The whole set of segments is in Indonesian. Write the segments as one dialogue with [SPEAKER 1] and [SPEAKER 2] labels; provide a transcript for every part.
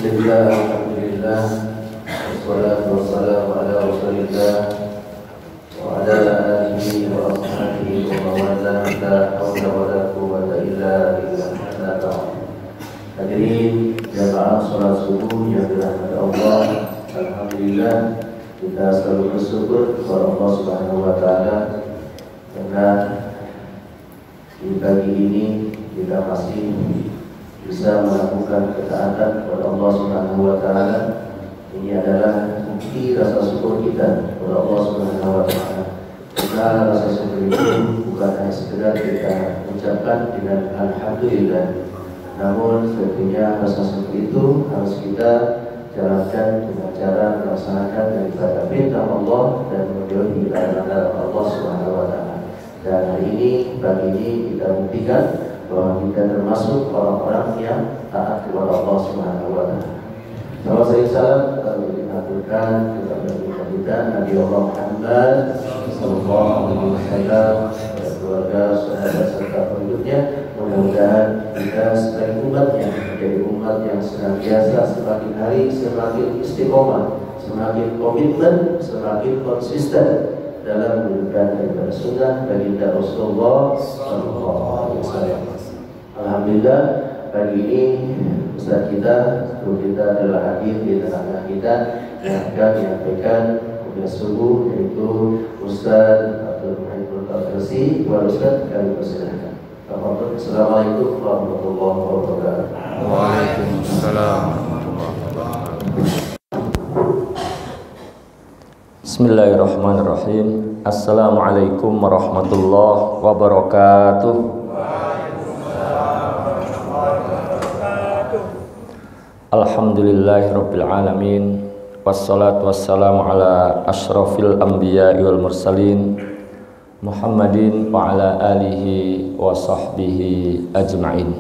[SPEAKER 1] Bismillah, alhamdulillah, wassalatu wassalamu ala rasulillah wa ala alihi wa ashabihi wa mawala, la hawla wa la quwwata illa billah. Hadirin jamaah salat subuh yang dirahmati Allah, alhamdulillah kita selalu bersyukur kepada Allah Subhanahu wa taala karena di pagi ini kita masih bisa melakukan ketaatan kepada Allah Subhanahu wa taala. Ini adalah bukti rasa syukur kita kepada Allah Subhanahu wa taala. Karena rasa syukur itu bukan hanya sekedar kita ucapkan dengan alhamdulillah, namun tentunya rasa syukur itu harus kita jalankan dengan cara melaksanakan daripada perintah Allah dan menjauhi larangan Allah Subhanahu wa taala. Dan hari ini, pagi ini kita buktikan bahwa kita termasuk orang-orang yang taat kepada Allah Subhanahu wa taala. Salam salam diaturkan kepada kita Nabi Allah Muhammad sallallahu alaihi wasallam, keluarga, sahabat serta pengikutnya. Mudah-mudahan kita sebagai umatnya menjadi umat yang senantiasa semakin hari semakin istiqomah, semakin komitmen, semakin konsisten dalam menunjukkan daripada sunnah baginda Rasulullah sallallahu alaihi wasallam. Alhamdulillah pagi ini Ustaz kita, guru kita adalah hadir di tengah-tengah kita yang akan menyampaikan kuliah subuh, yaitu Ustaz Abdul Muhyiddin Al-Farsi. Ustaz, kami persilakan. Assalamualaikum warahmatullahi wabarakatuh.
[SPEAKER 2] Waalaikumsalam warahmatullahi wabarakatuh.
[SPEAKER 3] Bismillahirrahmanirrahim. Assalamualaikum warahmatullahi wabarakatuh. Alhamdulillahirabbil alamin. Wassalatu wassalamu ala asyrafil anbiya'i wal mursalin Muhammadin wa ala alihi wa sahbihi ajma'in.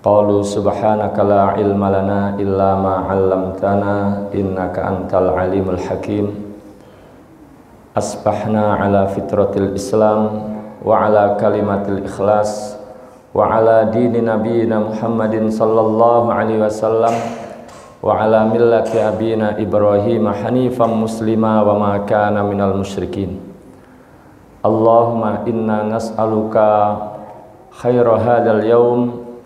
[SPEAKER 3] Qalu subhanaka la ilma lana illa ma 'allamtana innaka antal alimul hakim. Asbahna ala fitratil Islam wa ala kalimatil ikhlas wa ala dini nabiyina Muhammadin sallallahu alaihi wasallam wa ala millati abina Ibrahim hanifan muslima wa ma kana minal musyrikin. Allahumma inna nas'aluka khaira hadzal yaum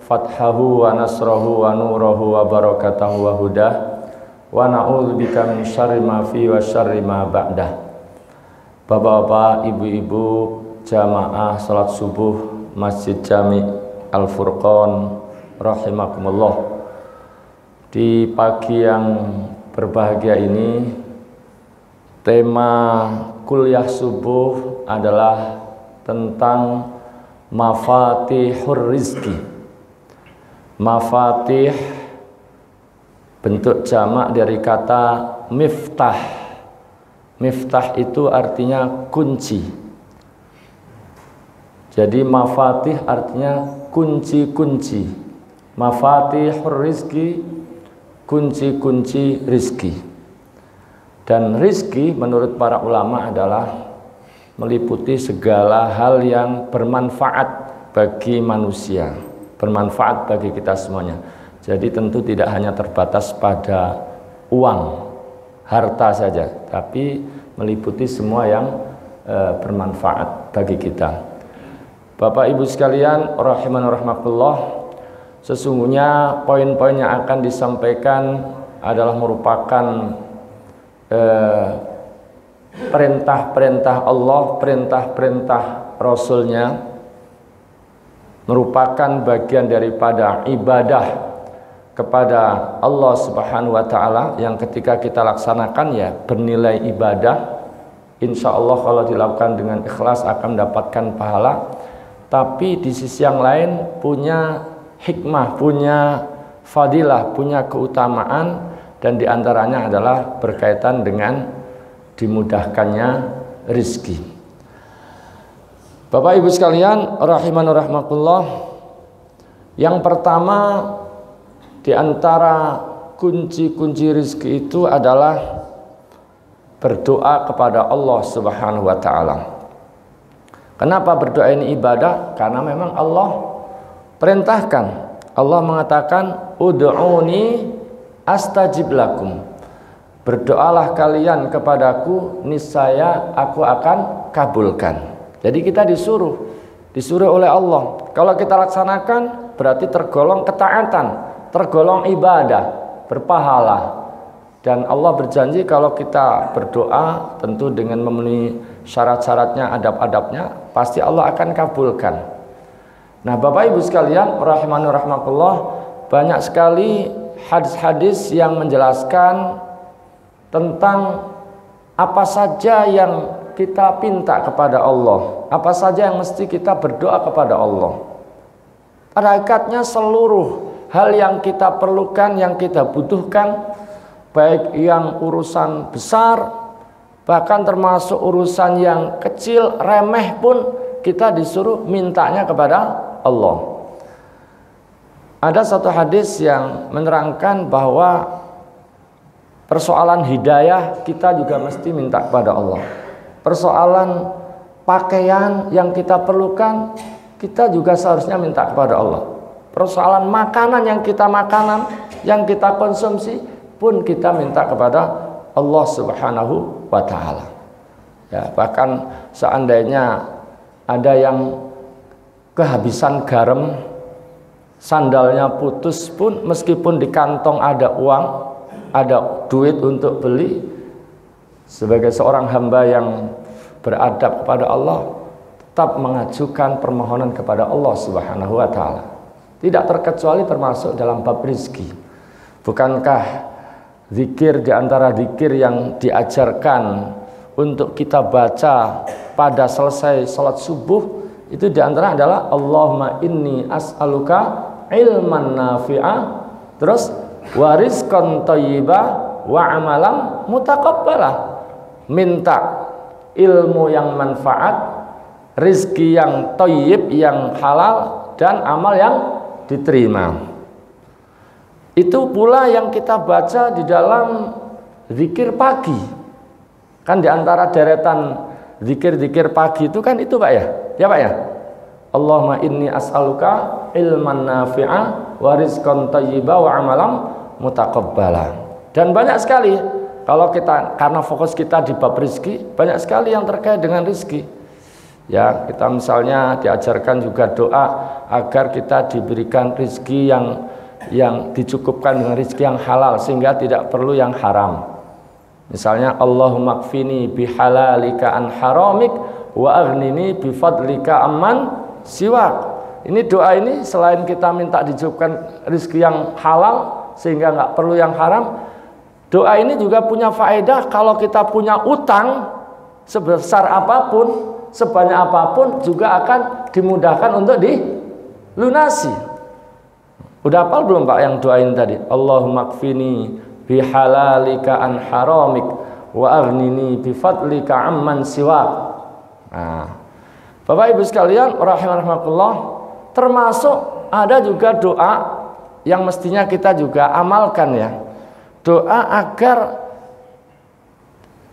[SPEAKER 3] fathahu wa nasrahu wa nurahu wa barakatahu wa hudah wa na'udzubika min syarri ma fi wa syarri ma ba'dah. Bapak-bapak, ibu-ibu, jamaah salat subuh Masjid Jami Al-Furqan rahimakumullah. Di pagi yang berbahagia ini, tema kuliah subuh adalah tentang mafatihur rizki. Mafatih bentuk jamak dari kata miftah. Miftah itu artinya kunci. Jadi mafatih artinya kunci-kunci. Mafatihur rizki, kunci-kunci rizki. Dan rizki menurut para ulama adalah meliputi segala hal yang bermanfaat bagi manusia, bermanfaat bagi kita semuanya. Jadi tentu tidak hanya terbatas pada uang, harta saja, tapi meliputi semua yang bermanfaat bagi kita. Bapak Ibu sekalian, rahiman rahmatullah, sesungguhnya poin-poin yang akan disampaikan adalah merupakan perintah-perintah Allah, perintah-perintah Rasulnya, merupakan bagian daripada ibadah kepada Allah Subhanahu wa taala yang ketika kita laksanakan ya bernilai ibadah. Insya Allah kalau dilakukan dengan ikhlas akan mendapatkan pahala. Tapi di sisi yang lain punya hikmah, punya fadilah, punya keutamaan, dan diantaranya adalah berkaitan dengan dimudahkannya rizki. Bapak Ibu sekalian, rahiman rahmatullah, yang pertama di antara kunci-kunci rizki itu adalah berdoa kepada Allah Subhanahu wa taala. Kenapa berdoa ini ibadah? Karena memang Allah perintahkan. Allah mengatakan ud'uni astajib lakum. Berdoalah kalian kepadaku, niscaya aku akan kabulkan. Jadi kita disuruh oleh Allah. Kalau kita laksanakan berarti tergolong ketaatan, tergolong ibadah, berpahala. Dan Allah berjanji kalau kita berdoa tentu dengan memenuhi syarat-syaratnya, adab-adabnya, pasti Allah akan kabulkan. Nah, Bapak Ibu sekalian, rahimani rahmatullah, banyak sekali hadis-hadis yang menjelaskan tentang apa saja yang kita pinta kepada Allah, apa saja yang mesti kita berdoa kepada Allah. Pada hakikatnya seluruh hal yang kita perlukan, yang kita butuhkan, baik yang urusan besar, bahkan termasuk urusan yang kecil, remeh pun kita disuruh mintanya kepada Allah. Ada satu hadis yang menerangkan bahwa persoalan hidayah kita juga mesti minta kepada Allah. Persoalan pakaian yang kita perlukan, kita juga seharusnya minta kepada Allah. Persoalan makanan yang kita konsumsi pun kita minta kepada Allah Subhanahu wa ta'ala. Ya, bahkan seandainya ada yang kehabisan garam, sandalnya putus pun, meskipun di kantong ada uang, ada duit untuk beli, sebagai seorang hamba yang beradab kepada Allah, tetap mengajukan permohonan kepada Allah Subhanahu wa ta'ala. Tidak terkecuali termasuk dalam bab rizki. Bukankah zikir di antara zikir yang diajarkan untuk kita baca pada selesai salat subuh itu di antara adalah Allahumma inni as'aluka ilman nafi'a, terus wa rizqan thayyiba wa amalan mutaqabbala. Minta ilmu yang manfaat, rizki yang thayyib, yang halal, dan amal yang diterima. Itu pula yang kita baca di dalam zikir pagi. Kan di antara deretan zikir-zikir pagi itu kan itu Pak ya? Ya Pak ya? Allahumma inni as'aluka ilman nafi'a wa rizqan thayyiba wa amalan mutaqabbala. Dan banyak sekali kalau kita, karena fokus kita di bab rizki, banyak sekali yang terkait dengan rizki. Ya, kita misalnya diajarkan juga doa agar kita diberikan rizki yang dicukupkan dengan rizki yang halal sehingga tidak perlu yang haram. Misalnya Allahumma kfini bihalalika an haramik wa aghnini bifadlika amman siwak. Ini doa ini selain kita minta dicukupkan rizki yang halal sehingga nggak perlu yang haram, doa ini juga punya faedah. Kalau kita punya utang sebesar apapun, sebanyak apapun, juga akan dimudahkan untuk dilunasi. Udah hafal belum Pak yang doa ini tadi? Allahumma kfini bihalalika an haramik wa aghnini bifadlika amman siwak. Nah, Bapak Ibu sekalian, rahimakumullah, termasuk ada juga doa yang mestinya kita juga amalkan ya. Doa agar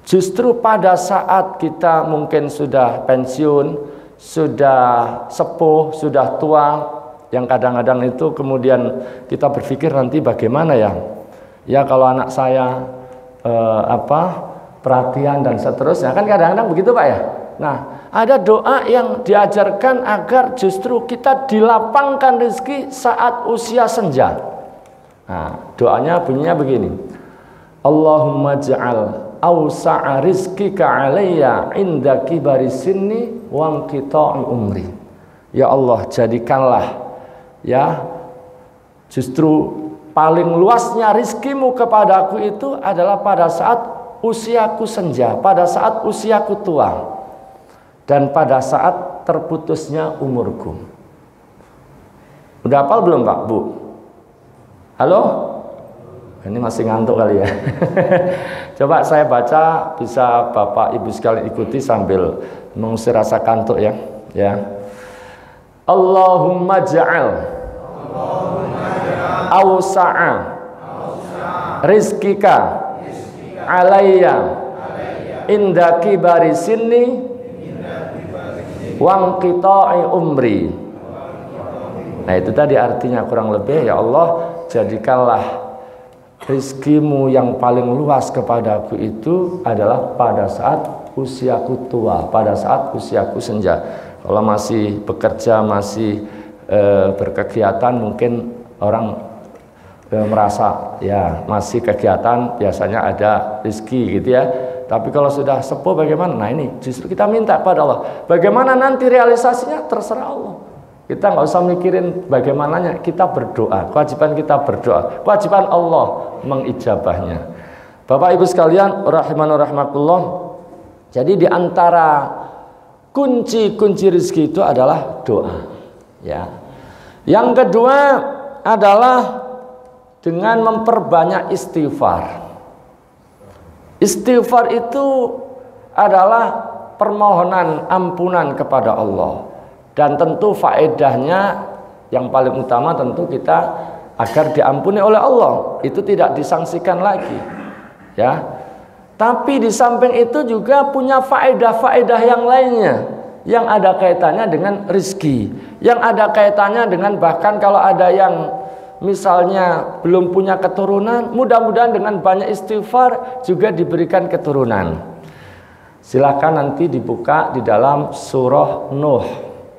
[SPEAKER 3] justru pada saat kita mungkin sudah pensiun, sudah sepuh, sudah tua, yang kadang-kadang itu kemudian kita berpikir nanti bagaimana ya kalau anak saya perhatian dan seterusnya, kan kadang-kadang begitu Pak ya. Nah, ada doa yang diajarkan agar justru kita dilapangkan rezeki saat usia senja. Nah, doanya bunyinya begini, Allahumma ja'al awsa'a rizkika alayya inda kibari sinni wa inqita'i umri. Ya Allah, jadikanlah ya justru paling luasnya rizkimu kepadaku itu adalah pada saat usiaku senja, pada saat usiaku tua, dan pada saat terputusnya umurku. Udah hafal belum Pak, Bu? Halo? Ini masih ngantuk kali ya. Coba saya baca, bisa Bapak Ibu sekalian ikuti sambil mengusir rasa kantuk ya. Allahumma ja'al awsa'a rizkika alayya inda kibari sinni wa inqita'i umri. Nah itu tadi artinya kurang lebih, ya Allah jadikanlah rizkimu yang paling luas kepadaku itu adalah pada saat usiaku tua, pada saat usiaku senja. Kalau masih bekerja, masih berkegiatan, mungkin orang merasa ya masih kegiatan biasanya ada rizki gitu ya. Tapi kalau sudah sepuh bagaimana? Nah ini justru kita minta pada Allah. Bagaimana nanti realisasinya terserah Allah. Kita nggak usah mikirin bagaimananya, kita berdoa. Kewajiban kita berdoa, kewajiban Allah mengijabahnya. Bapak Ibu sekalian, rahimani rahimakumullah. Jadi di antara kunci-kunci rezeki itu adalah doa. Ya. Yang kedua adalah dengan memperbanyak istighfar. Istighfar itu adalah permohonan ampunan kepada Allah. Dan tentu faedahnya yang paling utama tentu kita agar diampuni oleh Allah. Itu tidak disangsikan lagi. Ya. Tapi di samping itu juga punya faedah-faedah yang lainnya yang ada kaitannya dengan rizki, yang ada kaitannya dengan bahkan kalau ada yang misalnya belum punya keturunan, mudah-mudahan dengan banyak istighfar juga diberikan keturunan. Silakan nanti dibuka di dalam surah Nuh.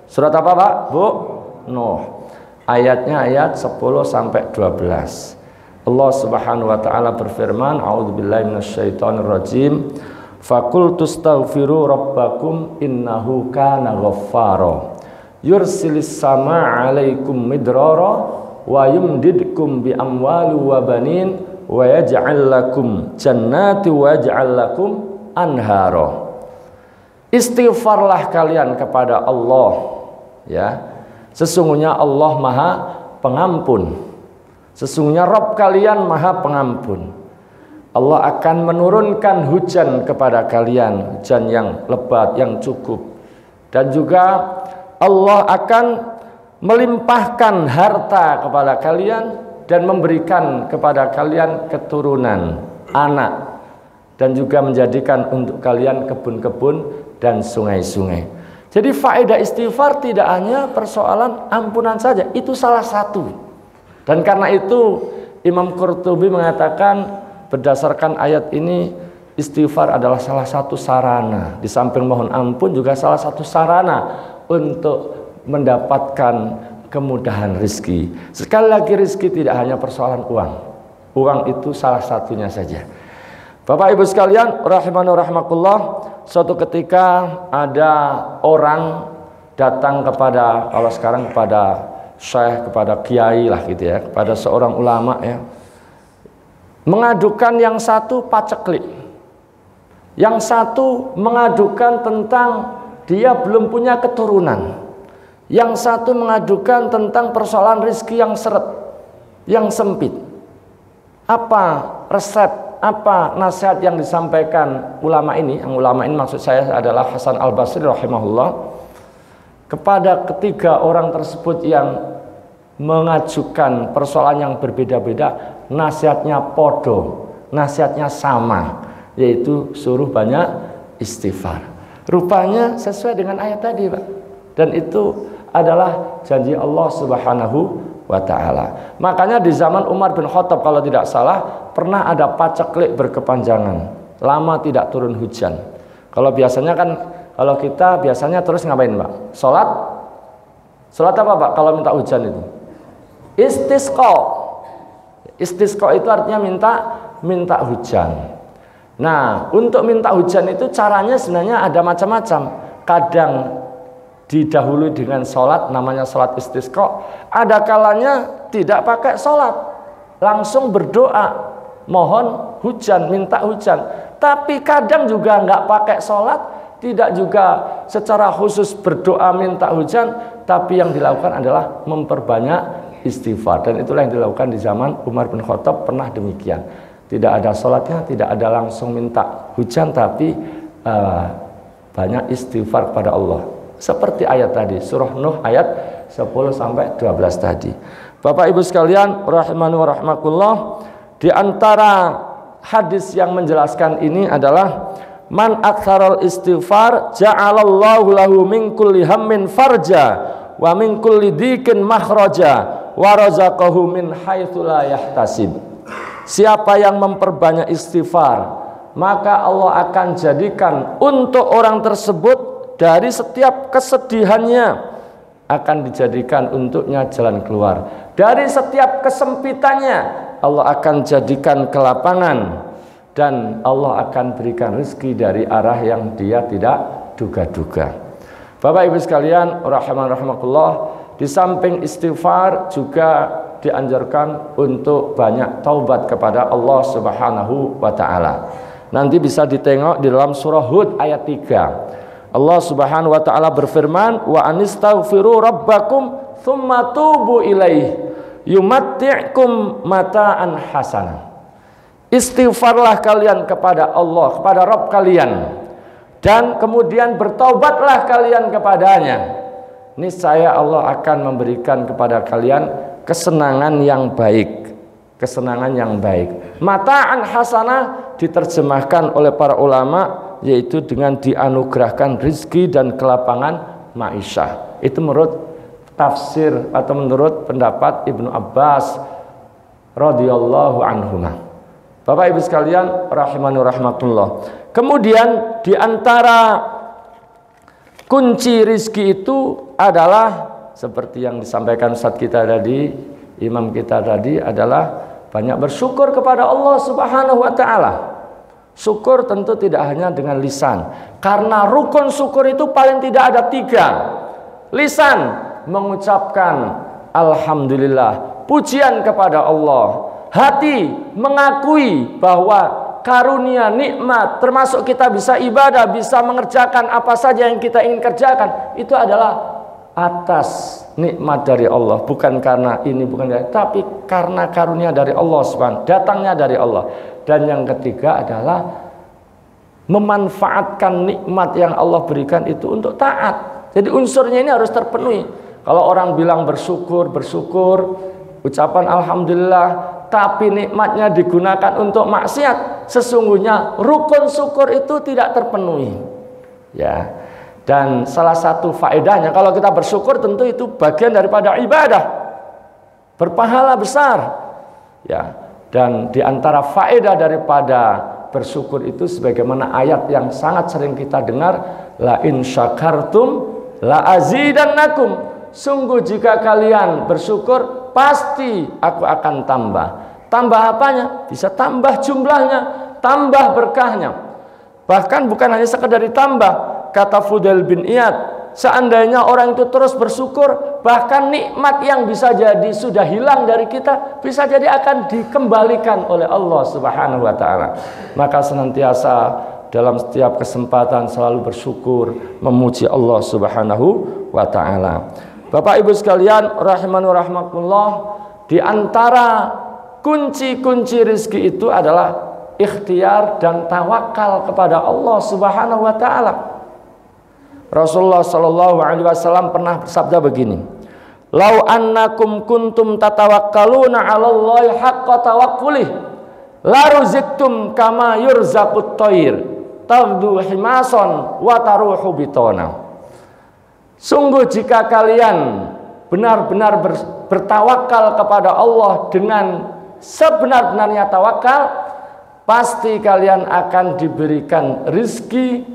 [SPEAKER 3] Surat apa Pak? Bu? Nuh. Ayatnya ayat 10 sampai 12. Allah Subhanahu wa taala berfirman, a'udzubillahi minasyaitonir rajim. Faqultu astaghfiru rabbakum innahu kana ghaffara. Yursilis samaa'a 'alaikum midrara wa yumdidkum bi amwali wa banin wa yaj'al lakum jannati wa yaj'al lakum anhara. Istighfarlah kalian kepada Allah, ya. Sesungguhnya Allah Maha Pengampun. Sesungguhnya Rabb kalian Maha Pengampun. Allah akan menurunkan hujan kepada kalian, hujan yang lebat, yang cukup. Dan juga Allah akan melimpahkan harta kepada kalian dan memberikan kepada kalian keturunan, anak, dan juga menjadikan untuk kalian kebun-kebun dan sungai-sungai. Jadi faedah istighfar tidak hanya persoalan ampunan saja, itu salah satu. Dan karena itu Imam Qurtubi mengatakan berdasarkan ayat ini istighfar adalah salah satu sarana, di samping mohon ampun juga salah satu sarana untuk mendapatkan kemudahan rizki. Sekali lagi rizki tidak hanya persoalan uang. Uang itu salah satunya saja. Bapak Ibu sekalian, rahimani rahimakumullah, suatu ketika ada orang datang kepada, kalau sekarang kepada syekh, kepada kiai lah gitu ya, kepada seorang ulama ya, mengadukan yang satu paceklik, yang satu mengadukan tentang dia belum punya keturunan, yang satu mengadukan tentang persoalan rezeki yang seret, yang sempit. Apa resep, apa nasihat yang disampaikan ulama ini? Yang ulama ini maksud saya adalah Hasan Al-Basri rahimahullah, kepada ketiga orang tersebut yang mengajukan persoalan yang berbeda-beda. Nasihatnya podo, nasihatnya sama, yaitu suruh banyak istighfar. Rupanya sesuai dengan ayat tadi Pak. Dan itu adalah janji Allah Subhanahu wa ta'ala. Makanya di zaman Umar bin Khattab kalau tidak salah pernah ada paceklik berkepanjangan, lama tidak turun hujan. Kalau biasanya kan, kalau kita biasanya terus ngapain Pak? Sholat apa Pak kalau minta hujan itu? Istisqa. Istisqa itu artinya minta hujan. Nah, untuk minta hujan itu caranya sebenarnya ada macam-macam. Kadang didahului dengan sholat, namanya sholat istisqa. Ada kalanya tidak pakai sholat, langsung berdoa, mohon hujan, minta hujan. Tapi kadang juga nggak pakai sholat, tidak juga secara khusus berdoa minta hujan, tapi yang dilakukan adalah memperbanyak istighfar. Dan itulah yang dilakukan di zaman Umar bin Khattab, pernah demikian. Tidak ada sholatnya, tidak ada langsung minta hujan, tapi banyak istighfar kepada Allah. Seperti ayat tadi, surah Nuh ayat 10 sampai 12 tadi. Bapak Ibu sekalian, rahimani wa rahmakumullah, di antara hadis yang menjelaskan ini adalah man aktsaral istighfar ja'alallahu lahu min kulli hammin farja wa min kulli dhikin makhraja wa razaqahu min haitsu la yahtasib. Siapa yang memperbanyak istighfar, maka Allah akan jadikan untuk orang tersebut dari setiap kesedihannya akan dijadikan untuknya jalan keluar. Dari setiap kesempitannya Allah akan jadikan kelapangan, dan Allah akan berikan rezeki dari arah yang dia tidak duga-duga. Bapak Ibu sekalian, rahimakumullah, di samping istighfar juga dianjurkan untuk banyak taubat kepada Allah Subhanahu wa taala. Nanti bisa ditengok di dalam surah Hud ayat 3. Allah Subhanahu wa taala berfirman, wa anistaghfiru rabbakum tsumma tubu ilaihi yumatti'kum mata'an hasanah. Istighfarlah kalian kepada Allah, kepada Rabb kalian, dan kemudian bertaubatlah kalian kepadanya. Niscaya Allah akan memberikan kepada kalian kesenangan yang baik. Kesenangan yang baik. Mata'an hasanah diterjemahkan oleh para ulama yaitu dengan dianugerahkan rizki dan kelapangan ma'isyah. Itu menurut tafsir atau menurut pendapat Ibnu Abbas radhiyallahu anhuma. Bapak Ibu sekalian rahimani rahmatullah. Kemudian diantara kunci rizki itu adalah seperti yang disampaikan Ustaz kita tadi, imam kita tadi, adalah banyak bersyukur kepada Allah Subhanahu wa taala. Syukur tentu tidak hanya dengan lisan, karena rukun syukur itu paling tidak ada 3. Lisan mengucapkan alhamdulillah, pujian kepada Allah. Hati mengakui bahwa karunia, nikmat, termasuk kita bisa ibadah, bisa mengerjakan apa saja yang kita ingin kerjakan, itu adalah atas nikmat dari Allah, bukan karena ini, bukan dari, tapi karena karunia dari Allah Subhanahu, datangnya dari Allah. Dan yang ketiga adalah memanfaatkan nikmat yang Allah berikan itu untuk taat. Jadi unsurnya ini harus terpenuhi. Kalau orang bilang bersyukur, ucapan alhamdulillah, tapi nikmatnya digunakan untuk maksiat, sesungguhnya rukun syukur itu tidak terpenuhi. Ya. Dan salah satu faedahnya, kalau kita bersyukur tentu itu bagian daripada ibadah, berpahala besar. Ya. Dan diantara faedah daripada bersyukur itu sebagaimana ayat yang sangat sering kita dengar, la in syakartum la azidannakum. Sungguh jika kalian bersyukur, pasti aku akan tambah. Tambah apanya? Bisa tambah jumlahnya, tambah berkahnya. Bahkan bukan hanya sekedar ditambah. Kata Fudail bin Iyad, seandainya orang itu terus bersyukur, bahkan nikmat yang bisa jadi sudah hilang dari kita, bisa jadi akan dikembalikan oleh Allah Subhanahu wa taala. Maka senantiasa dalam setiap kesempatan selalu bersyukur, memuji Allah Subhanahu wa taala. Bapak Ibu sekalian rahimani rahmatullah, di antara kunci-kunci rezeki itu adalah ikhtiar dan tawakal kepada Allah Subhanahu wa taala. Rasulullah sallallahu alaihi wasallam pernah bersabda begini, "Lau annakum kuntum tatawakkaluna 'alallahi haqqa tawakkuli, la ruziktum kama yurzaqut thair, taghdu himasan wa taruhu bitana." Sungguh jika kalian benar-benar bertawakal kepada Allah dengan sebenar-benarnya tawakal, pasti kalian akan diberikan rizki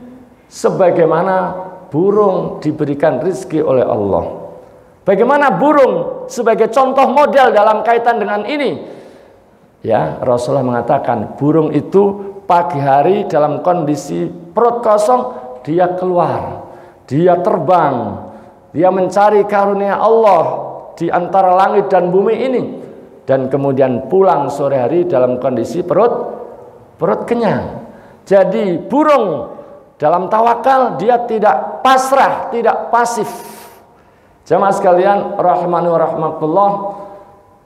[SPEAKER 3] sebagaimana burung diberikan rizki oleh Allah. Bagaimana burung sebagai contoh model dalam kaitan dengan ini? Ya, Rasulullah mengatakan burung itu pagi hari dalam kondisi perut kosong, dia keluar, dia terbang, dia mencari karunia Allah di antara langit dan bumi ini, dan kemudian pulang sore hari dalam kondisi perut kenyang. Jadi burung dalam tawakal dia tidak pasrah, tidak pasif. Jamaah sekalian rahimani wa rahmatullah.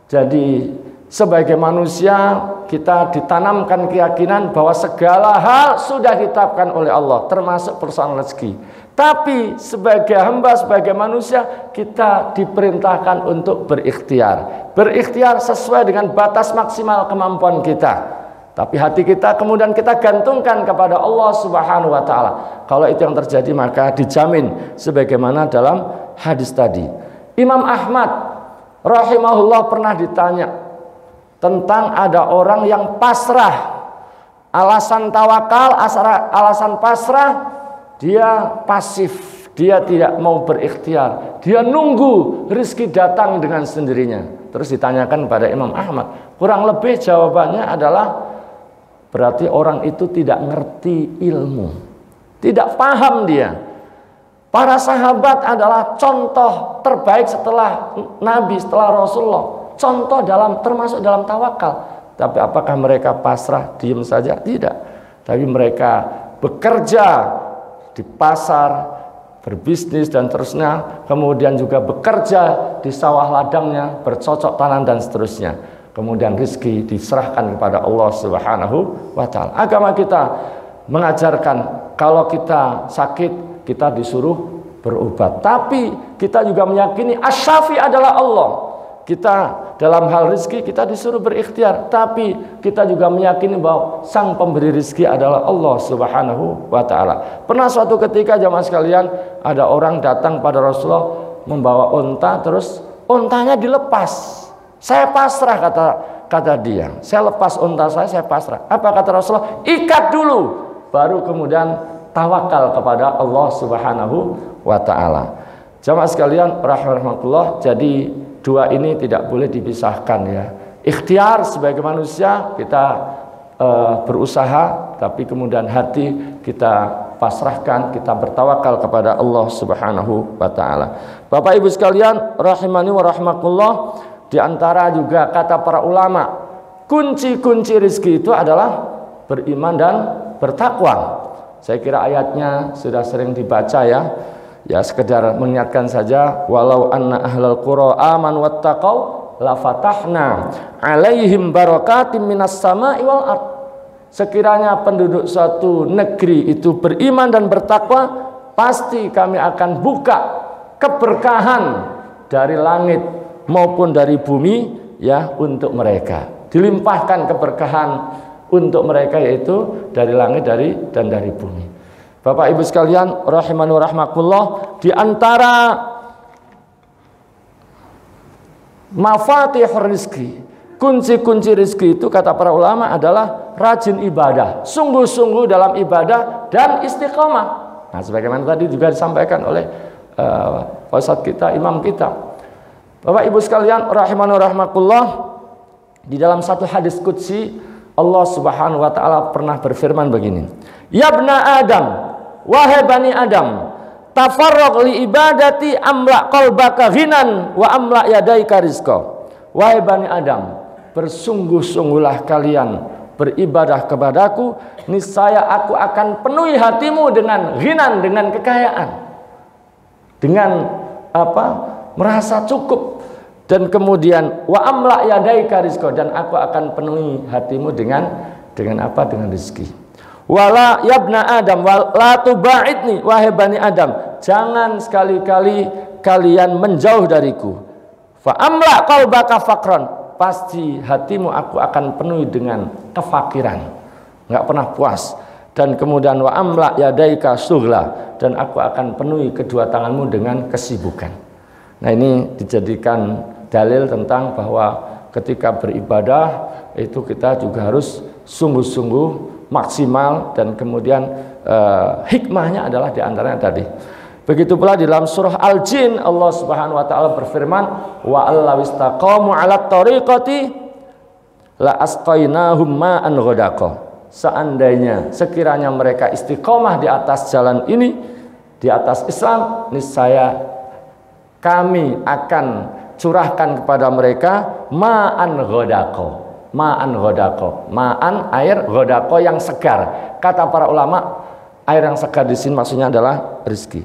[SPEAKER 3] Jadi sebagai manusia kita ditanamkan keyakinan bahwa segala hal sudah ditetapkan oleh Allah, termasuk persoalan rezeki. Tapi sebagai hamba, sebagai manusia, kita diperintahkan untuk berikhtiar. Berikhtiar sesuai dengan batas maksimal kemampuan kita. Tapi hati kita kemudian kita gantungkan kepada Allah Subhanahu wa taala. Kalau itu yang terjadi, maka dijamin sebagaimana dalam hadis tadi. Imam Ahmad rahimahullah pernah ditanya tentang ada orang yang pasrah. Alasan tawakal, alasan pasrah, dia pasif, dia tidak mau berikhtiar, dia nunggu rezeki datang dengan sendirinya. Terus ditanyakan pada Imam Ahmad, kurang lebih jawabannya adalah berarti orang itu tidak ngerti ilmu, tidak paham dia. Para sahabat adalah contoh terbaik setelah Nabi, setelah Rasulullah, contoh termasuk dalam tawakal. Tapi apakah mereka pasrah, diam saja? Tidak. Tapi mereka bekerja di pasar, berbisnis dan terusnya, kemudian juga bekerja di sawah ladangnya, bercocok tanam dan seterusnya. Kemudian rezeki diserahkan kepada Allah Subhanahu wa taala. Agama kita mengajarkan kalau kita sakit kita disuruh berobat. Tapi kita juga meyakini Asy-Syafi adalah Allah. Kita dalam hal rezeki kita disuruh berikhtiar, tapi kita juga meyakini bahwa sang pemberi rezeki adalah Allah Subhanahu wa taala. Pernah suatu ketika jamaah sekalian, ada orang datang pada Rasulullah membawa unta, terus untanya dilepas. Saya pasrah, kata dia. Saya lepas unta saya pasrah. Apa kata Rasulullah? Ikat dulu, baru kemudian tawakal kepada Allah Subhanahu wa taala. Jamaah sekalian rahimahullah, jadi dua ini tidak boleh dipisahkan ya. Ikhtiar sebagai manusia kita berusaha, tapi kemudian hati kita pasrahkan, kita bertawakal kepada Allah Subhanahu wa taala. Bapak Ibu sekalian rahimani wa rahmakumullah, di antara juga kata para ulama, kunci-kunci rezeki itu adalah beriman dan bertakwa. Saya kira ayatnya sudah sering dibaca ya. Ya sekedar mengingatkan saja, walau anna ahlal qura amanu wattaqau la fatahna alaihim barakatim minas sama'i wal ard. Sekiranya penduduk suatu negeri itu beriman dan bertakwa, pasti kami akan buka keberkahan dari langit maupun dari bumi ya untuk mereka. Dilimpahkan keberkahan untuk mereka, yaitu dari langit dan dari bumi. Bapak Ibu sekalian rahimani wa rahmakumullah, di antara mafatihur rizki, kunci-kunci rizki itu kata para ulama adalah rajin ibadah, sungguh-sungguh dalam ibadah dan istiqomah. Nah, sebagaimana tadi juga disampaikan oleh ustadz kita, imam kita. Bapak Ibu sekalian rahimani wa rahmakumullah, di dalam satu hadis qudsi Allah Subhanahu wa taala pernah berfirman begini, ya bna Adam, wahai bani Adam, tafarraq li ibadati amla qalbaka ghinan wa amla yadaika rizqa. Wahai bani Adam, bersungguh-sungguhlah kalian beribadah kepadaku, niscaya aku akan penuhi hatimu dengan ghinan, dengan kekayaan, dengan merasa cukup, dan kemudian wa amla yadaika rizqa, dan aku akan penuhi hatimu dengan rezeki. Wala yabna Adam wala tubaidni, wahai bani Adam, jangan sekali-kali kalian menjauh dariku. Fa amla qalbaka faqran, pasti hatimu aku akan penuhi dengan kefakiran, enggak pernah puas. Dan kemudian wa amla yadaika sughla, dan aku akan penuhi kedua tanganmu dengan kesibukan. Nah, ini dijadikan dalil tentang bahwa ketika beribadah itu kita juga harus sungguh-sungguh maksimal, dan kemudian hikmahnya adalah diantaranya tadi. Begitu pula di dalam surah Al-Jin Allah Subhanahu wa taala berfirman, wa allawistaqamu 'alat tariqati la asqainahum ma'an ghadaqa. Seandainya sekiranya mereka istiqomah di atas jalan ini, di atas Islam, niscaya kami akan curahkan kepada mereka ma'an ghadaqa. Ma'an ghodako, ma'an air, ghodako yang segar. Kata para ulama, air yang segar di sini maksudnya adalah rezeki.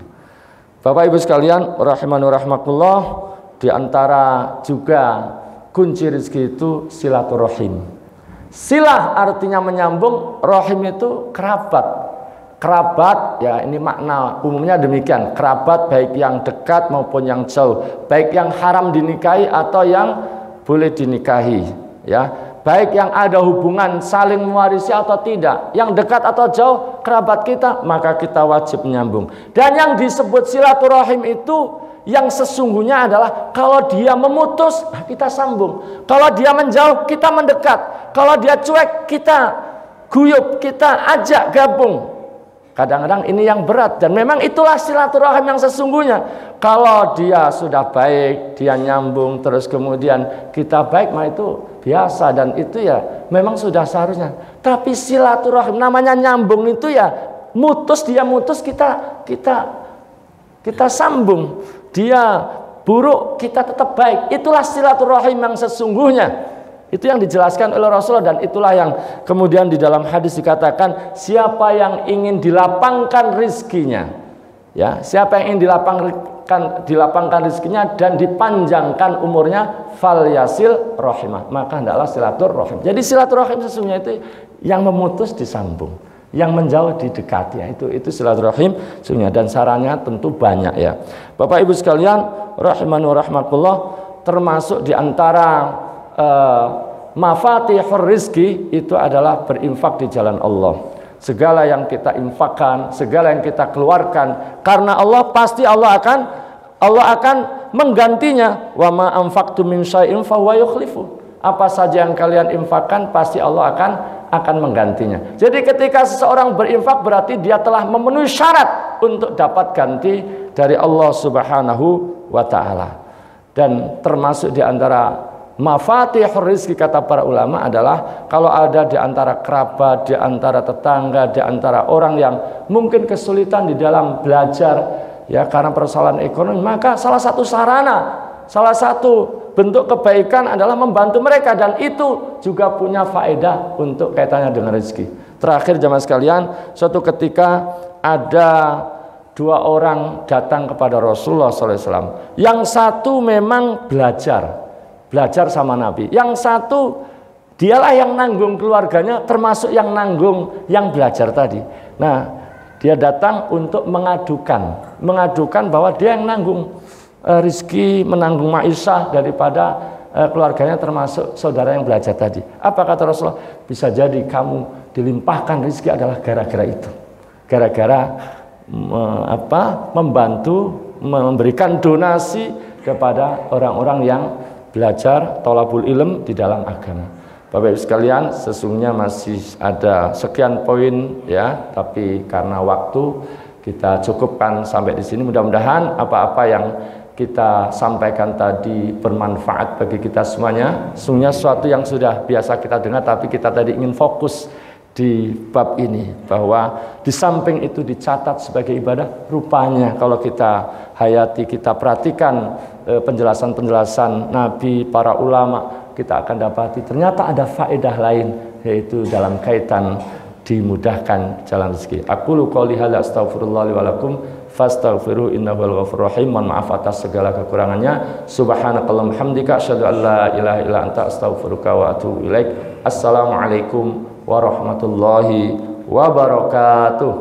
[SPEAKER 3] Bapak Ibu sekalian rahimani wa rahmakumullah, di antara juga kunci rezeki itu silaturahim. Silah artinya menyambung, rahim itu kerabat. Kerabat ya, ini makna umumnya demikian. Kerabat baik yang dekat maupun yang jauh, baik yang haram dinikahi atau yang boleh dinikahi ya. Baik yang ada hubungan saling mewarisi atau tidak, yang dekat atau jauh kerabat kita, maka kita wajib menyambung. Dan yang disebut silaturahim itu yang sesungguhnya adalah kalau dia memutus, kita sambung. Kalau dia menjauh, kita mendekat. Kalau dia cuek, kita guyup, kita ajak gabung. Kadang-kadang ini yang berat, dan memang itulah silaturahim yang sesungguhnya. Kalau dia sudah baik, dia nyambung, terus kemudian kita baik, mah itu biasa, dan itu ya memang sudah seharusnya. Tapi silaturahim namanya nyambung itu ya mutus, dia mutus, kita sambung. Dia buruk, kita tetap baik. Itulah silaturahim yang sesungguhnya. Itu yang dijelaskan oleh Rasulullah, dan itulah yang kemudian di dalam hadis dikatakan, siapa yang ingin dilapangkan rizkinya, ya, siapa yang ingin dilapangkan rizkinya dan dipanjangkan umurnya, fal yasil rahimah, maka hendaklah silaturahim. Jadi silaturahim sesungguhnya itu yang memutus disambung, yang menjauh didekati, ya, itu silaturahim sesungguhnya, dan sarannya tentu banyak ya. Bapak Ibu sekalian rahimani wa rahmakumullah, termasuk di antara mafatihur rizki itu adalah berinfak di jalan Allah. Segala yang kita infakkan, segala yang kita keluarkan karena Allah, pasti Allah akan menggantinya. Wa ma anfaqtum min syai'in fa huwa yukhlifu. Apa saja yang kalian infakkan pasti Allah akan menggantinya. Jadi ketika seseorang berinfak berarti dia telah memenuhi syarat untuk dapat ganti dari Allah Subhanahu wa taala. Dan termasuk di antara mafatihur rizki kata para ulama adalah kalau ada di antara kerabat, di antara tetangga, di antara orang yang mungkin kesulitan di dalam belajar ya karena persoalan ekonomi, maka salah satu sarana, salah satu bentuk kebaikan adalah membantu mereka, dan itu juga punya faedah untuk kaitannya dengan rezeki. Terakhir jamaah sekalian, suatu ketika ada dua orang datang kepada Rasulullah SAW. Yang satu memang belajar sama Nabi. Yang satu dialah yang nanggung keluarganya, termasuk yang nanggung yang belajar tadi. Nah, dia datang untuk mengadukan bahwa dia yang nanggung rizki, menanggung maisha daripada keluarganya, termasuk saudara yang belajar tadi. Apa kata Rasulullah? Bisa jadi kamu dilimpahkan rizki adalah gara-gara itu. Gara-gara membantu, memberikan donasi kepada orang-orang yang belajar thalabul ilm di dalam agama. Bapak Ibu sekalian, sesungguhnya masih ada sekian poin ya, tapi karena waktu kita cukupkan sampai di sini. Mudah-mudahan apa-apa yang kita sampaikan tadi bermanfaat bagi kita semuanya. Sesungguhnya sesuatu yang sudah biasa kita dengar, tapi kita tadi ingin fokus di bab ini, bahwa di samping itu dicatat sebagai ibadah, rupanya kalau kita hayati, kita perhatikan penjelasan-penjelasan Nabi, para ulama, kita akan dapati ternyata ada faedah lain, yaitu dalam kaitan dimudahkan jalan rezeki. Aqulu qouli hadza astaghfirullah li wa lakum fastaghfiru innahu wal ghafurur rahim. Mohon maaf atas segala kekurangannya. Subhanakallahumma hamdika asyhadu an la ilaha illa anta astaghfiruka wa atubu ilaik. Assalamualaikum warahmatullahi wabarakatuh.